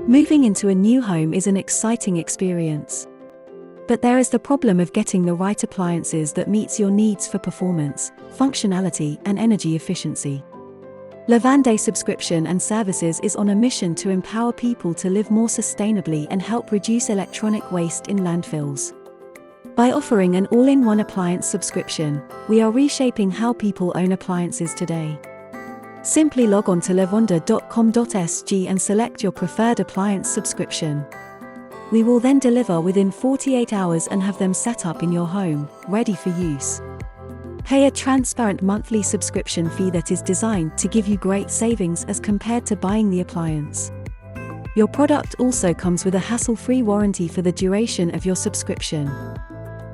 Moving into a new home is an exciting experience. But there is the problem of getting the right appliances that meets your needs for performance, functionality, and energy efficiency. Levande Subscription and Services is on a mission to empower people to live more sustainably and help reduce electronic waste in landfills. By offering an all-in-one appliance subscription, we are reshaping how people own appliances today. Simply log on to levande.com.sg and select your preferred appliance subscription. We will then deliver within 48 hours and have them set up in your home, ready for use. Pay a transparent monthly subscription fee that is designed to give you great savings as compared to buying the appliance. Your product also comes with a hassle-free warranty for the duration of your subscription.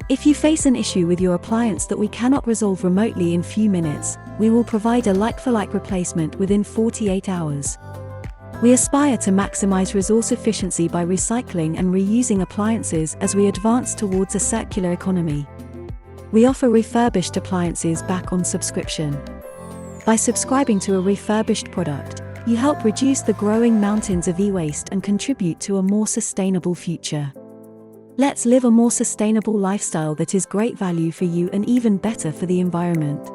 If you face an issue with your appliance that we cannot resolve remotely in few minutes, we will provide a like-for-like replacement within 48 hours. We aspire to maximize resource efficiency by recycling and reusing appliances as we advance towards a circular economy. We offer refurbished appliances back on subscription. By subscribing to a refurbished product, you help reduce the growing mountains of e-waste and contribute to a more sustainable future. Let's live a more sustainable lifestyle that is great value for you and even better for the environment.